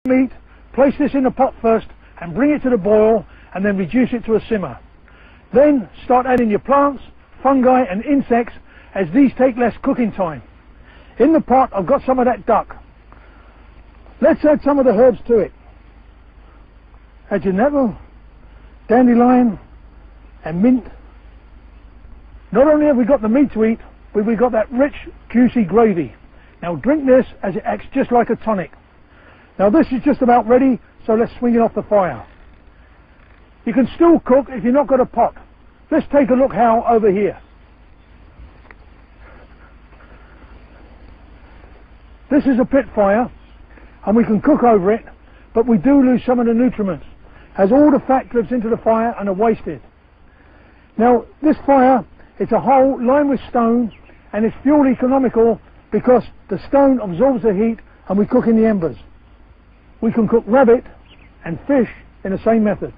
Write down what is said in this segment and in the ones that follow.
Meat, place this in the pot first and bring it to the boil and then reduce it to a simmer. Then start adding your plants, fungi and insects as these take less cooking time. In the pot I've got some of that duck. Let's add some of the herbs to it. Add your nettle, dandelion and mint. Not only have we got the meat to eat, but we've got that rich, juicy gravy. Now drink this as it acts just like a tonic. Now this is just about ready, so let's swing it off the fire. You can still cook if you've not got a pot. Let's take a look how over here. This is a pit fire and we can cook over it, but we do lose some of the nutrients as all the fat drips into the fire and are wasted. Now this fire, it's a hole lined with stone and it's fuel economical because the stone absorbs the heat and we cook in the embers. We can cook rabbit and fish in the same method.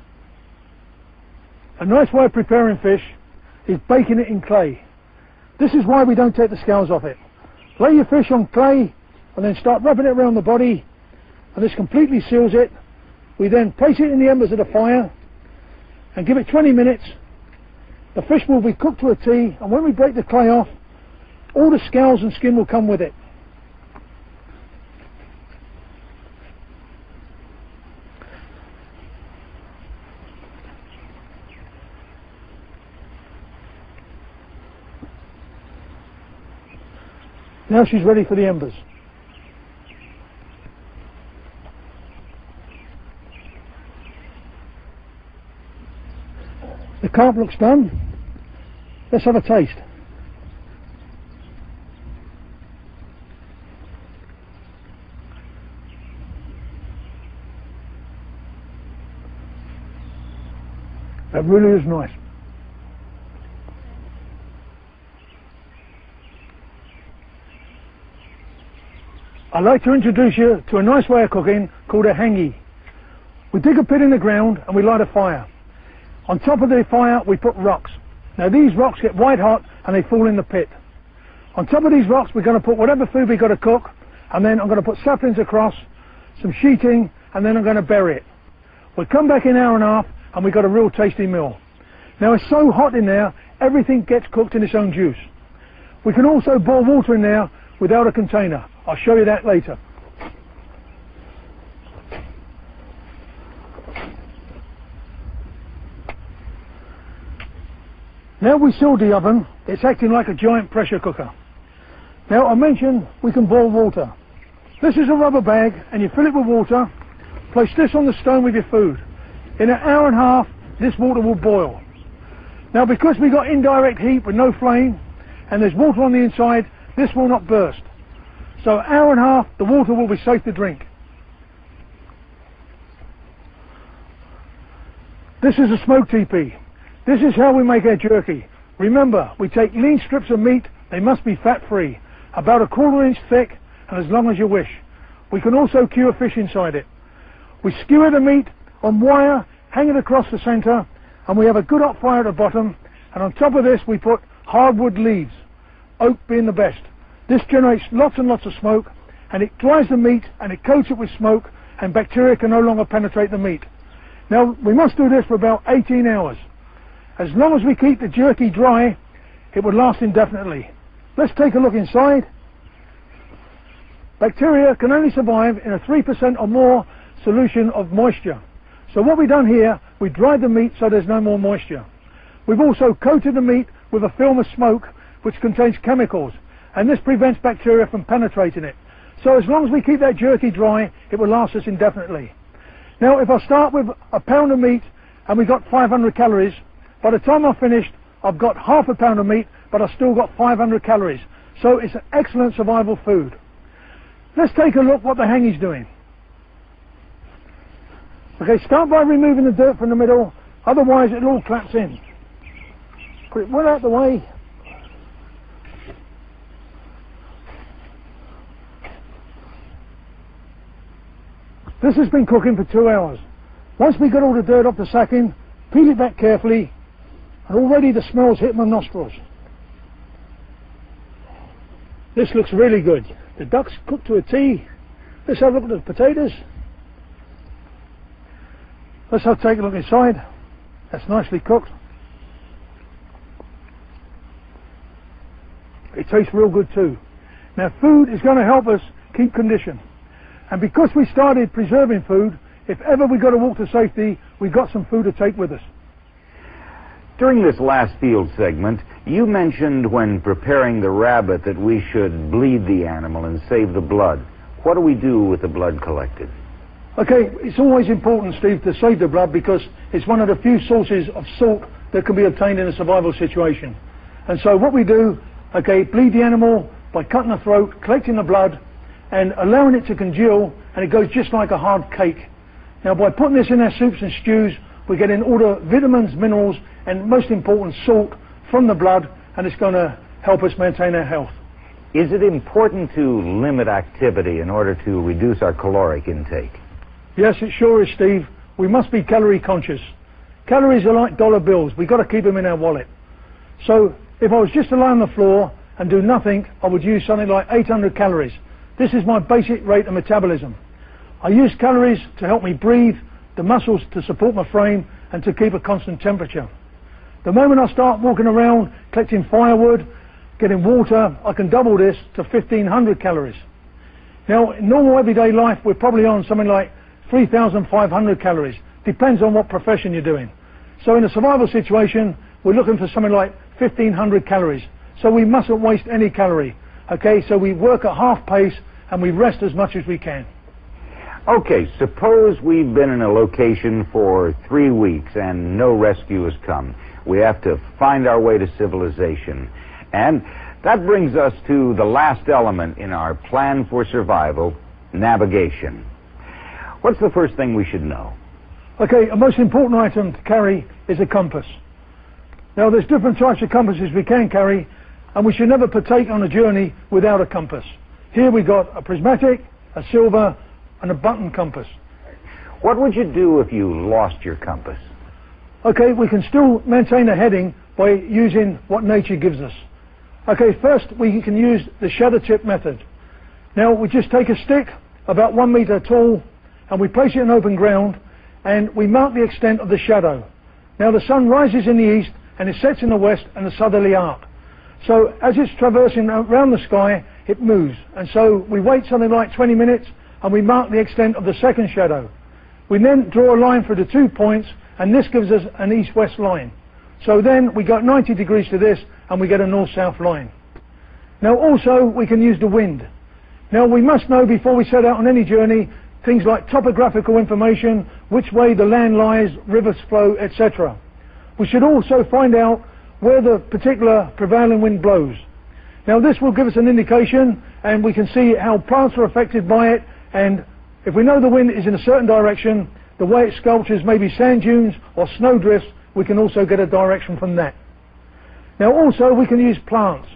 A nice way of preparing fish is baking it in clay. This is why we don't take the scales off it. Lay your fish on clay and then start wrapping it around the body, and this completely seals it. We then place it in the embers of the fire and give it 20 minutes. The fish will be cooked to a T, and when we break the clay off, all the scales and skin will come with it. Now she's ready for the embers. The carp looks done. Let's have a taste. That really is nice. I'd like to introduce you to a nice way of cooking called a hangi. We dig a pit in the ground and we light a fire. On top of the fire we put rocks. Now these rocks get white hot and they fall in the pit. On top of these rocks we're going to put whatever food we've got to cook, and then I'm going to put saplings across, some sheeting, and then I'm going to bury it. We'll come back in an hour and a half and we've got a real tasty meal. Now it's so hot in there, everything gets cooked in its own juice. We can also boil water in there without a container. I'll show you that later. Now we sealed the oven, it's acting like a giant pressure cooker. Now I mentioned we can boil water. This is a rubber bag and you fill it with water, place this on the stone with your food. In an hour and a half this water will boil. Now because we got indirect heat with no flame and there's water on the inside, this will not burst. So an hour and a half the water will be safe to drink. This is a smoke teepee. This is how we make our jerky. Remember, we take lean strips of meat, they must be fat free, about 1/4 inch thick and as long as you wish. We can also cure fish inside it. We skewer the meat on wire, hang it across the centre, and we have a good hot fire at the bottom, and on top of this we put hardwood leaves, oak being the best. This generates lots and lots of smoke, and it dries the meat and it coats it with smoke, and bacteria can no longer penetrate the meat. Now we must do this for about 18 hours. As long as we keep the jerky dry, it would last indefinitely. Let's take a look inside. Bacteria can only survive in a 3% or more solution of moisture. So what we've done here, we dried the meat so there's no more moisture. We've also coated the meat with a film of smoke which contains chemicals, and this prevents bacteria from penetrating it. So as long as we keep that jerky dry, it will last us indefinitely. Now if I start with a pound of meat and we got 500 calories, by the time I've finished I've got half a pound of meat, but I've still got 500 calories. So it's an excellent survival food. Let's take a look what the hangi's doing. Okay, start by removing the dirt from the middle, otherwise it'll all collapse in. Put it well out the way. This has been cooking for 2 hours. Once we got all the dirt off the sacking, peel it back carefully, and already the smell's hit my nostrils. This looks really good. The duck's cooked to a T. Let's have a look at the potatoes. Let's have take a look inside. That's nicely cooked. It tastes real good too. Now food is going to help us keep condition. And because we started preserving food, if ever we got to walk to safety, we got some food to take with us. During this last field segment, you mentioned when preparing the rabbit that we should bleed the animal and save the blood. What do we do with the blood collected? Okay, it's always important, Steve, to save the blood because it's one of the few sources of salt that can be obtained in a survival situation. And so what we do, okay, bleed the animal by cutting the throat, collecting the blood, and allowing it to congeal, and it goes just like a hard cake. Now, by putting this in our soups and stews, we're getting all the vitamins, minerals, and most important, salt from the blood, and it's going to help us maintain our health. Is it important to limit activity in order to reduce our caloric intake? Yes, it sure is, Steve. We must be calorie conscious. Calories are like dollar bills. We've got to keep them in our wallet. So if I was just to lie on the floor and do nothing, I would use something like 800 calories. This is my basic rate of metabolism. I use calories to help me breathe, the muscles to support my frame, and to keep a constant temperature. The moment I start walking around, collecting firewood, getting water, I can double this to 1500 calories. Now, in normal everyday life, we're probably on something like 3,500 calories. Depends on what profession you're doing. So in a survival situation, we're looking for something like 1,500 calories. So we mustn't waste any calorie. Okay, so we work at half pace and we rest as much as we can. Okay, suppose we've been in a location for 3 weeks and no rescue has come. We have to find our way to civilization. And that brings us to the last element in our plan for survival, navigation. What's the first thing we should know? Okay, a most important item to carry is a compass. Now there's different types of compasses we can carry, and we should never partake on a journey without a compass. Here we got a prismatic, a silver, and a button compass. What would you do if you lost your compass? Okay, we can still maintain a heading by using what nature gives us. Okay, first we can use the shadow tip method. Now we just take a stick about 1 meter tall and we place it in open ground and we mark the extent of the shadow. Now the sun rises in the east and it sets in the west and the southerly arc. So as it's traversing around the sky, it moves. And so we wait something like 20 minutes and we mark the extent of the second shadow. We then draw a line through the 2 points and this gives us an east-west line. So then we got 90 degrees to this and we get a north-south line. Now also we can use the wind. Now we must know before we set out on any journey things like topographical information, which way the land lies, rivers flow, etc. We should also find out where the particular prevailing wind blows. Now this will give us an indication and we can see how plants are affected by it, and if we know the wind is in a certain direction, the way it sculptures maybe sand dunes or snow drifts, we can also get a direction from that. Now also we can use plants.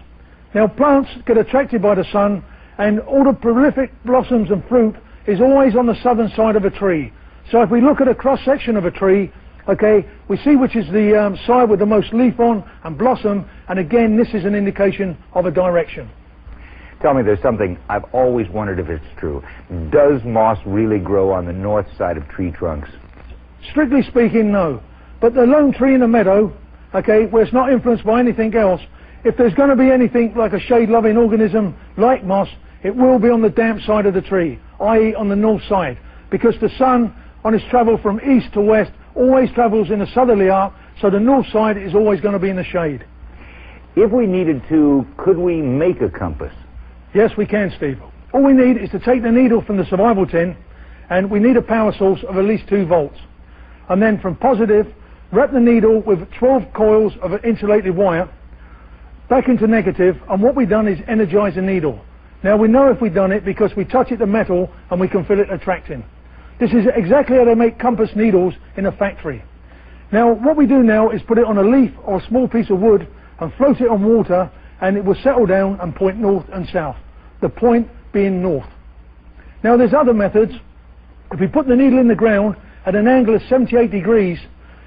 Now plants get attracted by the sun and all the prolific blossoms and fruit is always on the southern side of a tree. So if we look at a cross section of a tree, okay, we see which is the side with the most leaf on and blossom, and again this is an indication of a direction. Tell me, there's something I've always wondered if it's true. Does moss really grow on the north side of tree trunks? Strictly speaking, no. But the lone tree in the meadow, okay, where it's not influenced by anything else, if there's going to be anything like a shade-loving organism like moss, it will be on the damp side of the tree, i.e. on the north side, because the sun on its travel from east to west always travels in a southerly arc, so the north side is always going to be in the shade. If we needed to, could we make a compass? Yes, we can, Steve. All we need is to take the needle from the survival tin, and we need a power source of at least 2 volts. And then from positive, wrap the needle with 12 coils of an insulated wire back into negative, and what we've done is energize the needle. Now we know if we've done it because we touch it to metal and we can feel it attracting. This is exactly how they make compass needles in a factory. Now what we do now is put it on a leaf or a small piece of wood and float it on water, and it will settle down and point north and south, the point being north. Now there's other methods. If we put the needle in the ground at an angle of 78 degrees,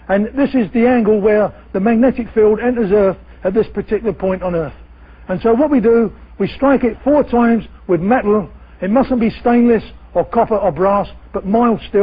and this is the angle where the magnetic field enters Earth at this particular point on Earth. And so what we do, we strike it 4 times with metal. It mustn't be stainless or copper or brass, but mild steel.